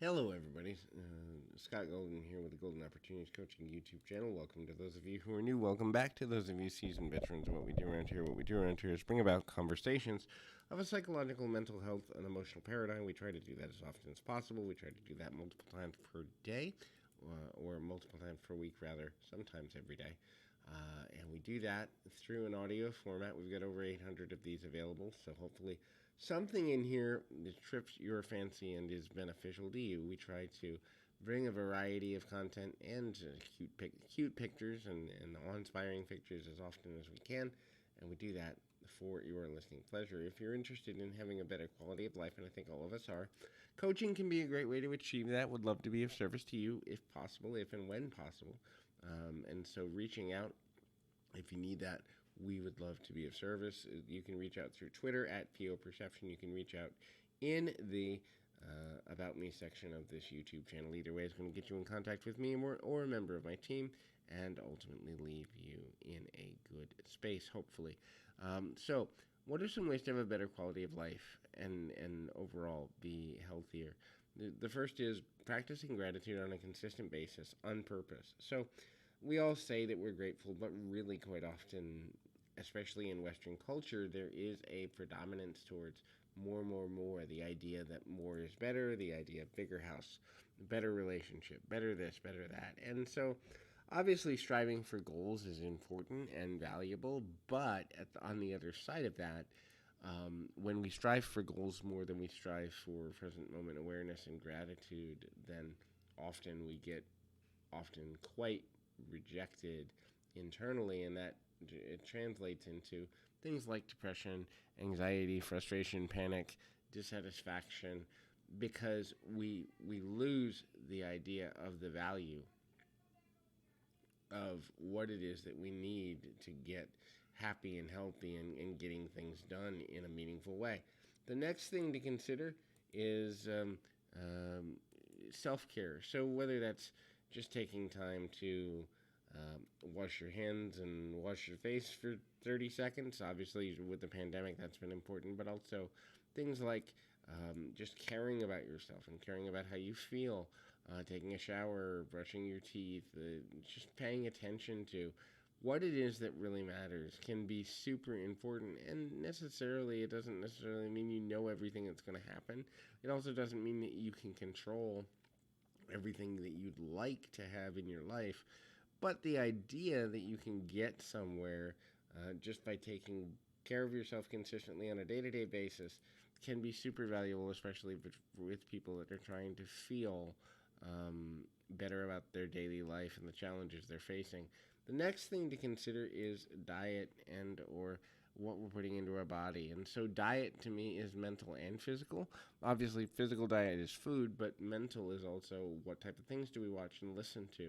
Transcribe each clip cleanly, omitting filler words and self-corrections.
Hello, everybody. Scott Golden here with the Golden Opportunities Coaching YouTube channel. Welcome to those of you who are new. Welcome back to those of you seasoned veterans. What we do around here, is bring about conversations of a psychological, mental health, and emotional paradigm. We try to do that as often as possible. We try to do that multiple times per day, or multiple times per week, rather, sometimes every day. And we do that through an audio format. We've got over 800 of these available, so hopefully something in here that trips your fancy and is beneficial to you. We try to bring a variety of content and cute pictures and awe-inspiring pictures as often as we can, and we do that for your listening pleasure. If you're interested in having a better quality of life, and I think all of us are, coaching can be a great way to achieve that. Would love to be of service to you if possible, if and when possible. And so reaching out, if you need that, we would love to be of service. You can reach out through Twitter at PO Perception. You can reach out in the About Me section of this YouTube channel. Either way is going to get you in contact with me or a member of my team, and ultimately leave you in a good space, hopefully. So what are some ways to have a better quality of life and overall be healthier? The first is practicing gratitude on a consistent basis on purpose. So we all say that we're grateful, but really quite often, especially in Western culture, there is a predominance towards more, more, more. The idea that more is better, the idea of bigger house, better relationship, better this, better that. And so obviously striving for goals is important and valuable, but on the other side of that, when we strive for goals more than we strive for present moment awareness and gratitude, then often we get quite rejected internally, and that it translates into things like depression, anxiety, frustration, panic, dissatisfaction, because we lose the idea of the value of what it is that we need to get happy and healthy and getting things done in a meaningful way. The next thing to consider is self-care. So whether that's just taking time to wash your hands and wash your face for 30 seconds. Obviously, with the pandemic, that's been important, but also things like just caring about yourself and caring about how you feel, taking a shower, brushing your teeth, just paying attention to what it is that really matters can be super important. And it doesn't necessarily mean you know everything that's going to happen. It also doesn't mean that you can control everything that you'd like to have in your life, but the idea that you can get somewhere just by taking care of yourself consistently on a day-to-day basis can be super valuable, especially with people that are trying to feel better about their daily life and the challenges they're facing. The next thing to consider is diet and or what we're putting into our body. And so diet to me is mental and physical. Obviously, physical diet is food, but mental is also what type of things do we watch and listen to.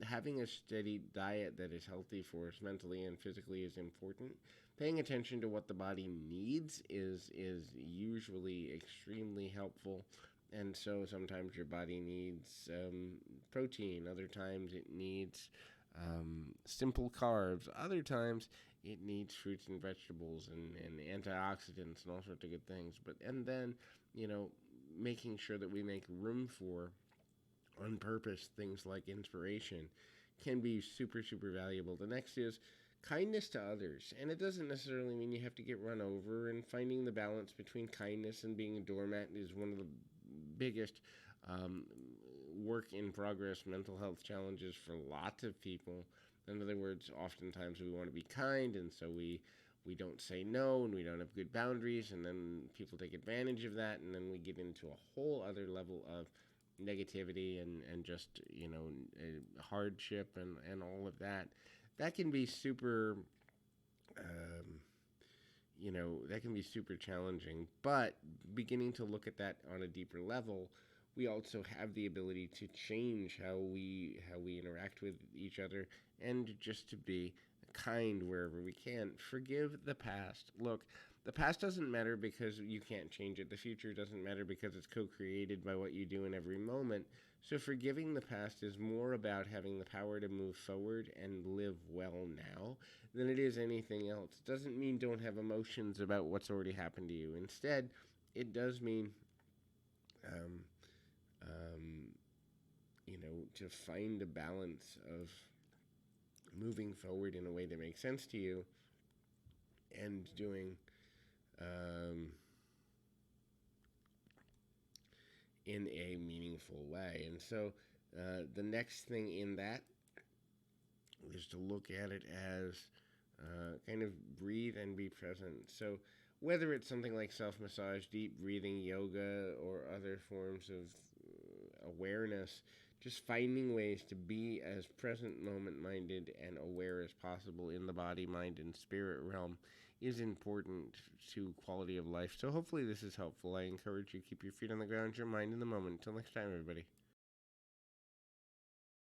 Having a steady diet that is healthy for us mentally and physically is important. Paying attention to what the body needs is usually extremely helpful. And so sometimes your body needs protein. Other times it needs simple carbs. Other times it needs fruits and vegetables and antioxidants and all sorts of good things. And then, making sure that we make room for, on purpose, things like inspiration can be super, super valuable. The next is kindness to others. And it doesn't necessarily mean you have to get run over, and finding the balance between kindness and being a doormat is one of the biggest work in progress mental health challenges for lots of people. In other words, oftentimes we want to be kind, and so we don't say no, and we don't have good boundaries, and then people take advantage of that, and then we get into a whole other level of negativity and just hardship and all of that. That can be super that can be super challenging, but beginning to look at that on a deeper level, we also have the ability to change how we interact with each other, and just to be kind wherever we can. Forgive the past. Look, the past doesn't matter because you can't change it. The future doesn't matter because it's co-created by what you do in every moment. So forgiving the past is more about having the power to move forward and live well now than it is anything else. It doesn't mean don't have emotions about what's already happened to you. Instead, it does mean to find a balance of moving forward in a way that makes sense to you and doing in a meaningful way. And so the next thing in that is to look at it as kind of breathe and be present. So whether it's something like self-massage, deep breathing, yoga, or other forms of awareness, just finding ways to be as present, moment-minded, and aware as possible in the body, mind, and spirit realm is important to quality of life. So hopefully this is helpful. I encourage you to keep your feet on the ground, your mind in the moment. Until next time, everybody.